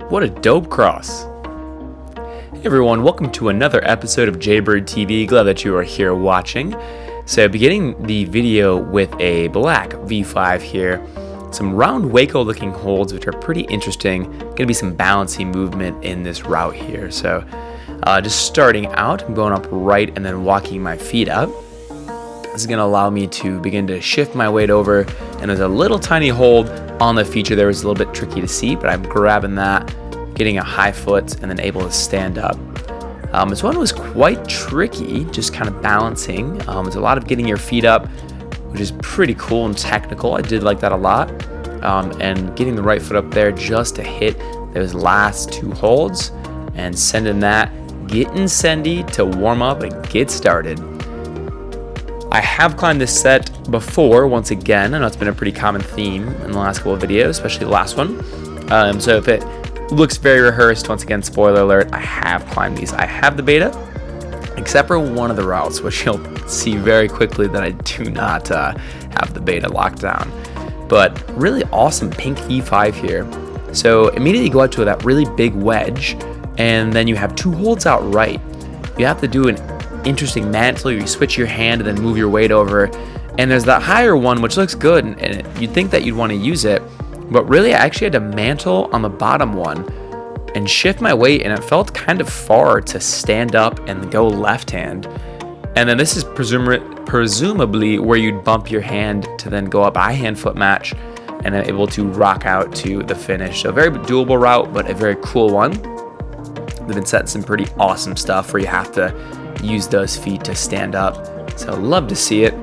What a dope cross. Hey everyone, welcome to another episode of Jaybird TV. Glad that you are here watching. So beginning the video with a black V5 here. Some round Waco looking holds which are pretty interesting. Gonna be some bouncy movement in this route here. So just starting out, I'm going up right and then walking my feet up. This is gonna allow me to begin to shift my weight over, and there's a little tiny hold on the feature there. It's a little bit tricky to see, but I'm grabbing that, getting a high foot, and then able to stand up. This one was quite tricky, just kind of balancing. It's a lot of getting your feet up, which is pretty cool and technical. I did like that a lot. And getting the right foot up there just to hit those last two holds and sending that, getting sendy to warm up and get started. I have climbed this set before, once again. I know it's been a pretty common theme in the last couple of videos, especially the last one. So if it looks very rehearsed, once again, spoiler alert, I have climbed these. I have the beta, except for one of the routes, which you'll see very quickly that I do not have the beta locked down. But really awesome pink V5 here. So immediately go out to that really big wedge, and then you have two holds out right. You have to do an interesting mantle, you switch your hand and then move your weight over, and there's that higher one which looks good, and you'd think that you'd want to use it, but really I actually had to mantle on the bottom one and shift my weight, and it felt kind of far to stand up and go left hand. And then this is presumably where you'd bump your hand to then go up a hand foot match and then able to rock out to the finish. So a very doable route, but a very cool one. They've been setting some pretty awesome stuff where you have to use those feet to stand up. So love to see it.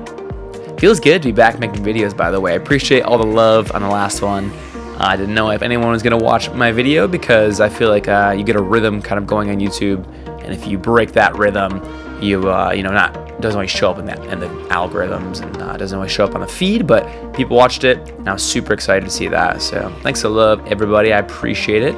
Feels good to be back making videos, by the way. I appreciate all the love on the last one. I didn't know if anyone was going to watch my video because I feel like you get a rhythm kind of going on YouTube, and if you break that rhythm, doesn't always show up in the algorithms, and doesn't always show up on the feed, but people watched it and I was super excited to see that. So thanks a lot, everybody. I appreciate it.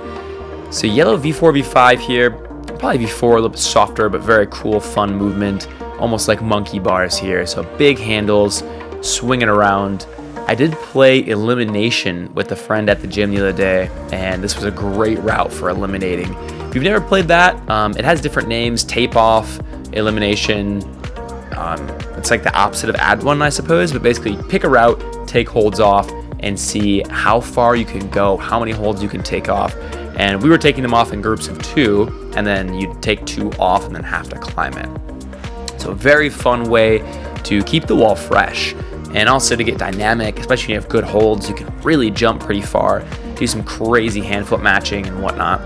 So yellow V4 V5 here. Probably V4, a little bit softer, but very cool, fun movement, almost like monkey bars here. So big handles, swinging around. I did play elimination with a friend at the gym the other day, and this was a great route for eliminating. If you've never played that, it has different names: tape off, elimination. It's like the opposite of add one, I suppose, but basically pick a route, take holds off, and see how far you can go, how many holds you can take off. And we were taking them off in groups of 2, and then you'd take 2 off and then have to climb it. So a very fun way to keep the wall fresh, and also to get dynamic, especially when you have good holds. You can really jump pretty far, do some crazy hand foot matching and whatnot.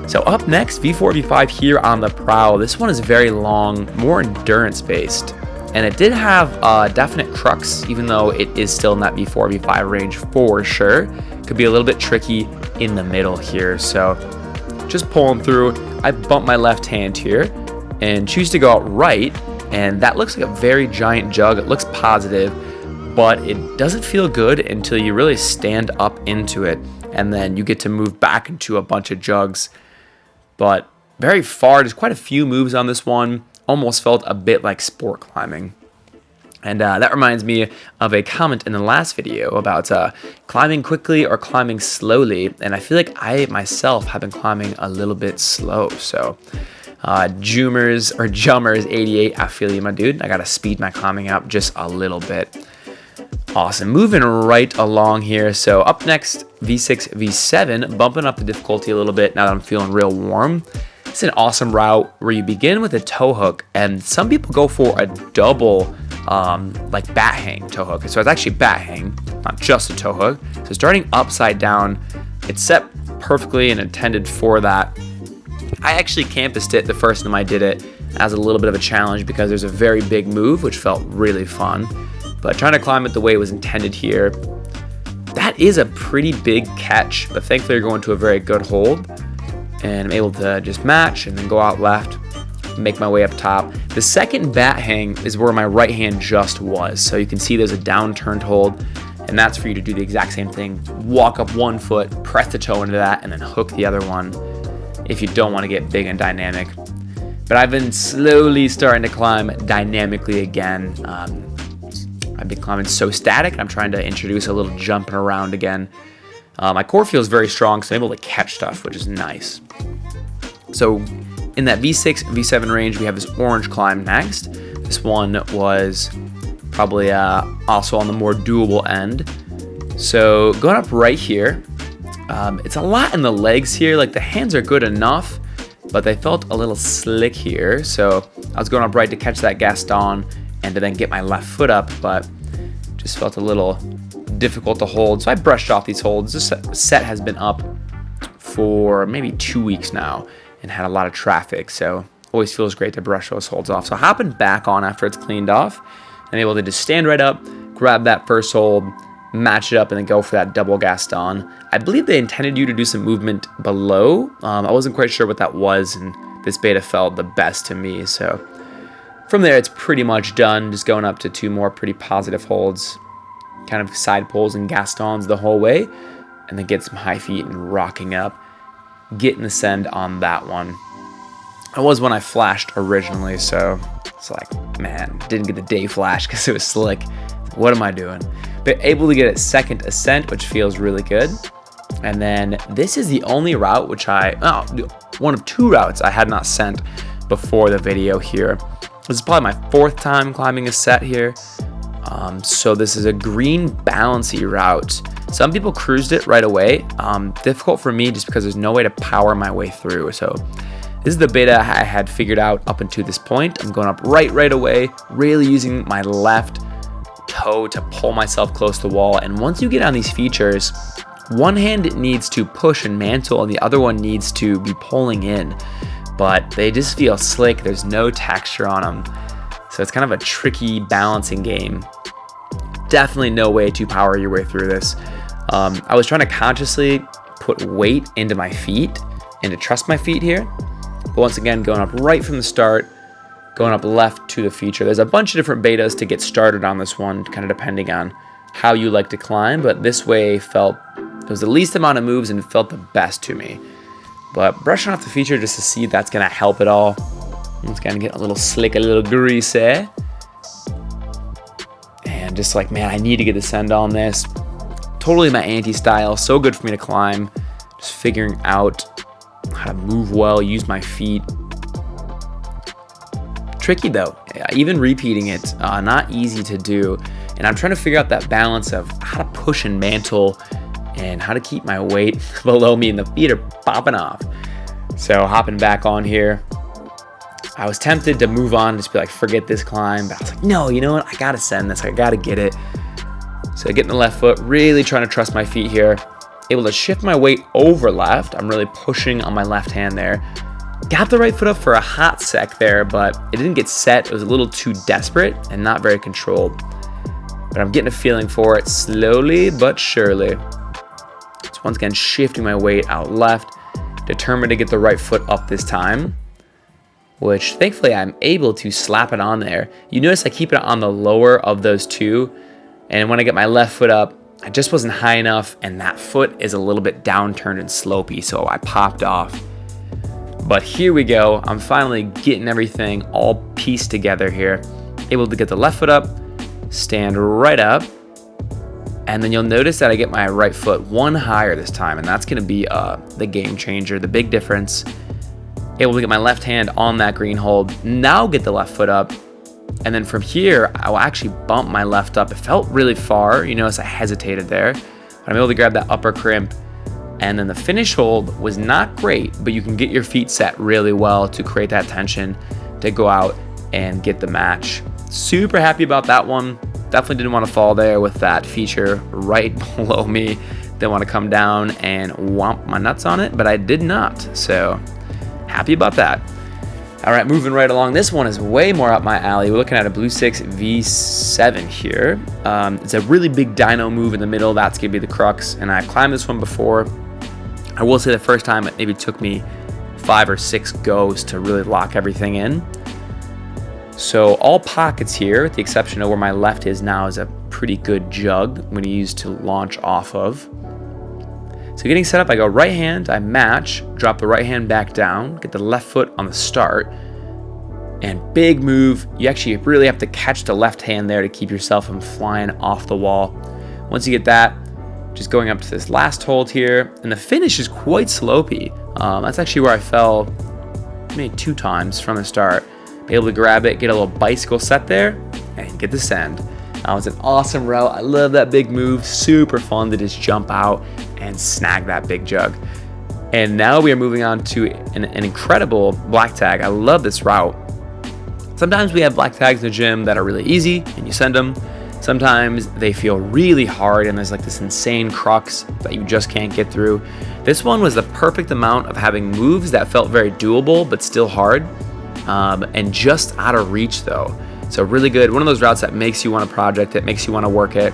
So up next, V4 V5 here on the prow. This one is very long, more endurance based, and it did have a definite crux, even though it is still in that V4 V5 range for sure. Could be a little bit tricky in the middle here. So just pulling through, I bump my left hand here and choose to go out right, and that looks like a very giant jug. It looks positive, but it doesn't feel good until you really stand up into it, and then you get to move back into a bunch of jugs. But very far, there's quite a few moves on this one. Almost felt a bit like sport climbing. And that reminds me of a comment in the last video about climbing quickly or climbing slowly. And I feel like I myself have been climbing a little bit slow. So Jummers 88, I feel you, my dude. I got to speed my climbing up just a little bit. Awesome. Moving right along here. So up next, V6, V7, bumping up the difficulty a little bit now that I'm feeling real warm. It's an awesome route where you begin with a toe hook, and some people go for a double like bat hang toe hook. So it's actually bat hang, not just a toe hook. So starting upside down, it's set perfectly and intended for that. I actually campused it the first time I did it as a little bit of a challenge because there's a very big move, which felt really fun. But trying to climb it the way it was intended here, that is a pretty big catch, but thankfully you're going to a very good hold. And I'm able to just match and then go out left, make my way up top. The second bat hang is where my right hand just was. So you can see there's a downturned hold, and that's for you to do the exact same thing. Walk up one foot, press the toe into that, and then hook the other one if you don't want to get big and dynamic. But I've been slowly starting to climb dynamically again. I've been climbing so static, I'm trying to introduce a little jumping around again. My core feels very strong, so I'm able to catch stuff, which is nice. So in that V6, V7 range, we have this orange climb next. This one was probably also on the more doable end. So going up right here, it's a lot in the legs here. Like the hands are good enough, but they felt a little slick here. So I was going up right to catch that Gaston and to then get my left foot up, but just felt a little difficult to hold. So I brushed off these holds. This set has been up for maybe 2 weeks now and had a lot of traffic. So always feels great to brush those holds off. So hopping back on after it's cleaned off, I'm able to just stand right up, grab that first hold, match it up, and then go for that double Gaston. I believe they intended you to do some movement below. I wasn't quite sure what that was, and this beta felt the best to me. So from there, it's pretty much done. Just going up to 2 more pretty positive holds, kind of side pulls and Gastons the whole way, and then get some high feet and rocking up, getting the send on that one. It was when I flashed originally, so it's like, man, didn't get the day flash because it was slick. What am I doing? But able to get a second ascent, which feels really good. And then this is the only route which one of 2 routes I had not sent before the video here. This is probably my 4th time climbing a set here. So this is a green balancy route. Some people cruised it right away. Difficult for me just because there's no way to power my way through. So this is the beta I had figured out up until this point. I'm going up right away, really using my left toe to pull myself close to the wall. And once you get on these features, one hand needs to push and mantle and the other one needs to be pulling in. But they just feel slick. There's no texture on them. So it's kind of a tricky balancing game. Definitely no way to power your way through this. I was trying to consciously put weight into my feet and to trust my feet here. But once again, going up right from the start, going up left to the feature. There's a bunch of different betas to get started on this one, kind of depending on how you like to climb. But this way felt, it was the least amount of moves and felt the best to me. But brushing off the feature just to see if that's going to help at all. It's going to get a little slick, a little greasy. And just like, man, I need to get the send on this. Totally my anti-style. So good for me to climb. Just figuring out how to move well, use my feet. Tricky though, even repeating it, not easy to do. And I'm trying to figure out that balance of how to push and mantle and how to keep my weight below me and the feet are popping off. So hopping back on here, I was tempted to move on, just be like, forget this climb. But I was like, no, you know what? I gotta send this, I gotta get it. So getting the left foot, really trying to trust my feet here. Able to shift my weight over left. I'm really pushing on my left hand there. Got the right foot up for a hot sec there, but it didn't get set. It was a little too desperate and not very controlled. But I'm getting a feeling for it slowly but surely. So once again, shifting my weight out left, determined to get the right foot up this time, which thankfully I'm able to slap it on there. You notice I keep it on the lower of those 2, and when I get my left foot up, I just wasn't high enough, and that foot is a little bit downturned and slopey, so I popped off. But here we go. I'm finally getting everything all pieced together here. Able to get the left foot up, stand right up, and then you'll notice that I get my right foot 1 higher this time, and that's gonna be the game changer, the big difference. Able to get my left hand on that green hold, now get the left foot up, and then from here, I'll actually bump my left up. It felt really far, you notice I hesitated there, but I'm able to grab that upper crimp, and then the finish hold was not great, but you can get your feet set really well to create that tension to go out and get the match. Super happy about that one. Definitely didn't want to fall there with that feature right below me. Didn't want to come down and whomp my nuts on it, but I did not. So happy about that. All right, moving right along. This one is way more up my alley. We're looking at a Blue 6 V7 here. It's a really big dyno move in the middle. That's gonna be the Crux, and I've climbed this one before. I will say the first time it maybe took me 5 or 6 goes to really lock everything in. So all pockets here, with the exception of where my left is now, is a pretty good jug I'm going to use to launch off of. So getting set up, I go right hand, I match, drop the right hand back down, get the left foot on the start, and big move. You actually really have to catch the left hand there to keep yourself from flying off the wall. Once you get that, just going up to this last hold here, and the finish is quite slopey. That's actually where I fell maybe 2 times from the start. Be able to grab it, get a little bicycle set there, and get the send. It's an awesome route. I love that big move. Super fun to just jump out and snag that big jug. And now we are moving on to an incredible black tag. I love this route. Sometimes we have black tags in the gym that are really easy and you send them. Sometimes they feel really hard and there's like this insane crux that you just can't get through. This one was the perfect amount of having moves that felt very doable but still hard, and just out of reach though. So really good. One of those routes that makes you want to project it, makes you want to work it.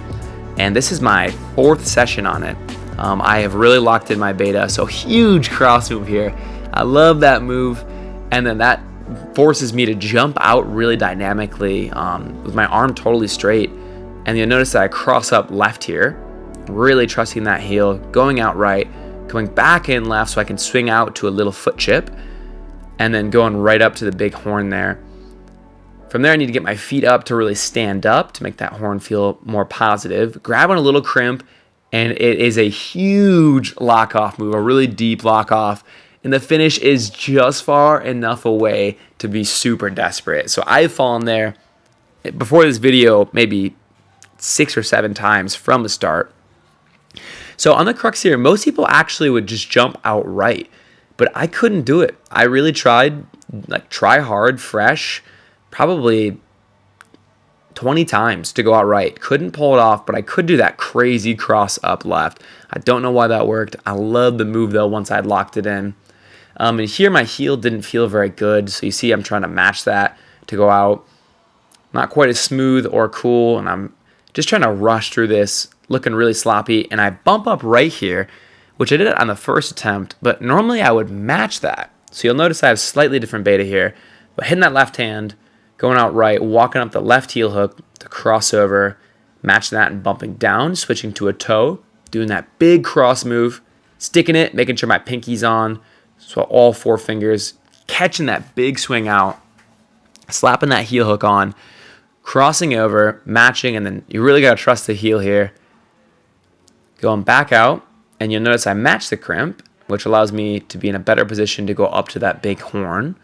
And this is my 4th session on it. I have really locked in my beta, so huge cross move here. I love that move, and then that forces me to jump out really dynamically with my arm totally straight. And you'll notice that I cross up left here, really trusting that heel, going out right, coming back in left so I can swing out to a little foot chip, and then going right up to the big horn there. From there, I need to get my feet up to really stand up to make that horn feel more positive. Grab on a little crimp, and it is a huge lock-off move, a really deep lock-off. And the finish is just far enough away to be super desperate. So I've fallen there before this video maybe 6 or 7 times from the start. So on the crux here, most people actually would just jump outright, but I couldn't do it. I really tried, like try hard, fresh, probably 20 times to go outright. Couldn't pull it off, but I could do that crazy cross up left. I don't know why that worked. I love the move though once I'd locked it in. And here my heel didn't feel very good, so you see I'm trying to match that to go out. Not quite as smooth or cool, and I'm just trying to rush through this, looking really sloppy, and I bump up right here, which I did on the first attempt, but normally I would match that. So you'll notice I have slightly different beta here, but hitting that left hand, going out right, walking up the left heel hook to cross over, matching that and bumping down, switching to a toe, doing that big cross move, sticking it, making sure my pinky's on, so all 4 fingers, catching that big swing out, slapping that heel hook on, crossing over, matching, and then you really got to trust the heel here. Going back out, and you'll notice I match the crimp, which allows me to be in a better position to go up to that big horn.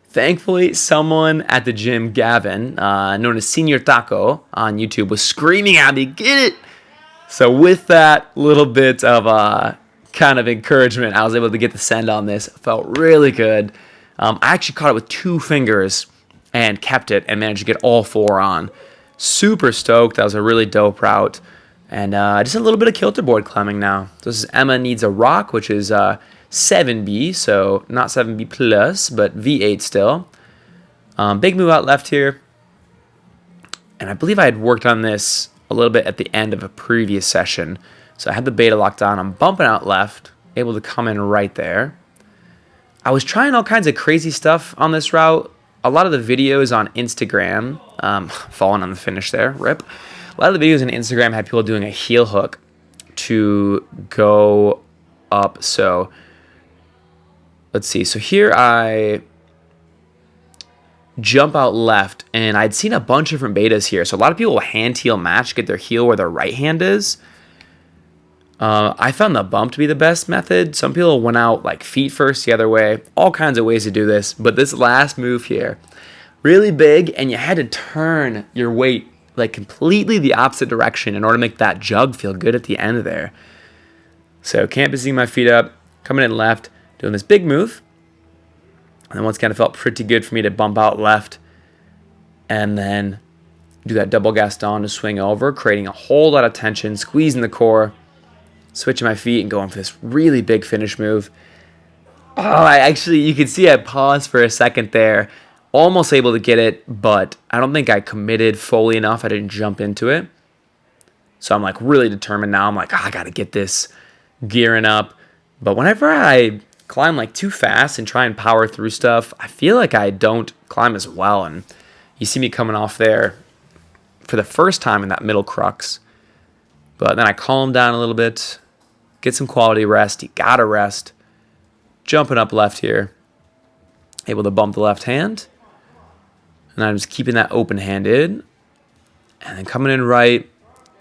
Thankfully, someone at the gym, Gavin, known as Senior Taco on YouTube, was screaming at me, "Get it!" So with that little bit of kind of encouragement, I was able to get the send on this. It felt really good. I actually caught it with 2 fingers and kept it and managed to get all 4 on. Super stoked. That was a really dope route. And just a little bit of kilter board climbing now. This is Emma Needs a Rock, which is 7B, so not 7B plus, but V8 still. Big move out left here. And I believe I had worked on this a little bit at the end of a previous session. So I had the beta locked on. I'm bumping out left, able to come in right there. I was trying all kinds of crazy stuff on this route. A lot of the videos on Instagram, falling on the finish there, rip. A lot of the videos on Instagram had people doing a heel hook to go up. So let's see. So here I jump out left, and I'd seen a bunch of different betas here. So a lot of people will hand heel match, get their heel where their right hand is. I found the bump to be the best method. Some people went out like feet first the other way. All kinds of ways to do this. But this last move here, really big, and you had to turn your weight like completely the opposite direction in order to make that jug feel good at the end there. So canvassing my feet up, coming in left, doing this big move. And then once kind of felt pretty good for me to bump out left and then do that double Gaston to swing over, creating a whole lot of tension, squeezing the core, switching my feet and going for this really big finish move. Oh, you can see I paused for a second there. Almost able to get it, but I don't think I committed fully enough. I didn't jump into it. So I'm like really determined now. I'm like, I got to get this gearing up. But whenever I climb like too fast and try and power through stuff, I feel like I don't climb as well. And you see me coming off there for the first time in that middle crux. But then I calm down a little bit, get some quality rest. You gotta rest. Jumping up left here. Able to bump the left hand. And I'm just keeping that open-handed. And then coming in right,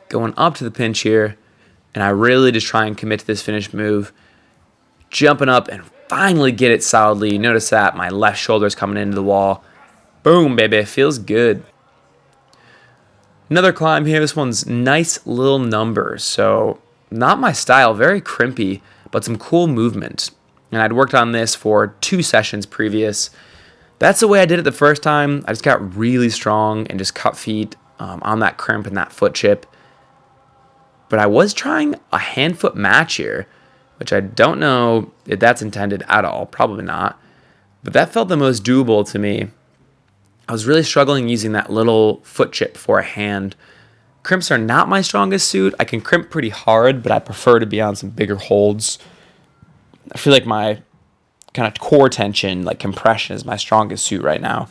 going up to the pinch here. And I really just try and commit to this finish move. Jumping up and finally get it solidly. You notice that my left shoulder's coming into the wall. Boom, baby. It feels good. Another climb here. This one's nice little numbers. So not my style. Very crimpy, but some cool movement. And I'd worked on this for 2 sessions previous. That's the way I did it the first time. I just got really strong and just cut feet on that crimp and that foot chip. But I was trying a hand-foot match here, which I don't know if that's intended at all. Probably not. But that felt the most doable to me. I was really struggling using that little foot chip for a hand. Crimps are not my strongest suit. I can crimp pretty hard, but I prefer to be on some bigger holds. I feel like my kind of core tension, like compression, is my strongest suit right now.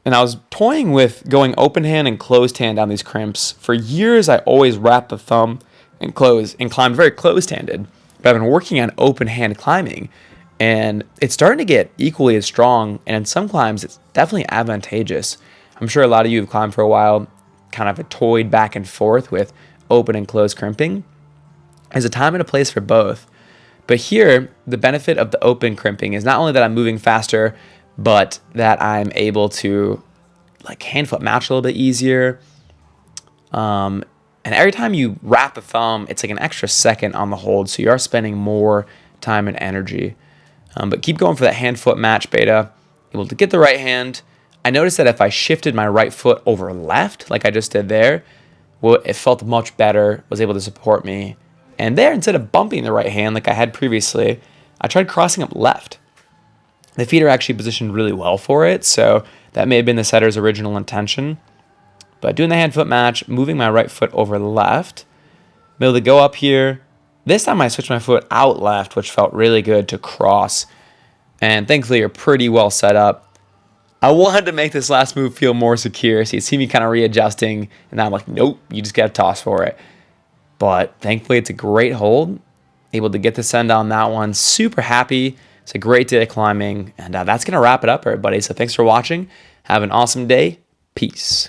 And I was toying with going open hand and closed hand on these crimps. For years, I always wrapped the thumb and close and climbed very closed-handed. But I've been working on open hand climbing, and it's starting to get equally as strong. And in some climbs, it's definitely advantageous. I'm sure a lot of you have climbed for a while, kind of toyed back and forth with open and closed crimping. There's a time and a place for both. But here, the benefit of the open crimping is not only that I'm moving faster, but that I'm able to like hand-foot match a little bit easier. And every time you wrap the thumb, it's like an extra second on the hold, so you are spending more time and energy. But keep going for that hand-foot match, beta. Able to get the right hand. I noticed that if I shifted my right foot over left, like I just did there, well, it felt much better, was able to support me. And there, instead of bumping the right hand like I had previously, I tried crossing up left. The feet are actually positioned really well for it, so that may have been the setter's original intention. But doing the hand-foot match, moving my right foot over left, I'm able to go up here. This time I switched my foot out left, which felt really good to cross. And thankfully, you're pretty well set up. I wanted to make this last move feel more secure, so you see me kind of readjusting, and now I'm like, nope, you just got to toss for it. But thankfully, it's a great hold. Able to get the send on that one. Super happy. It's a great day of climbing. And that's going to wrap it up, everybody. So thanks for watching. Have an awesome day. Peace.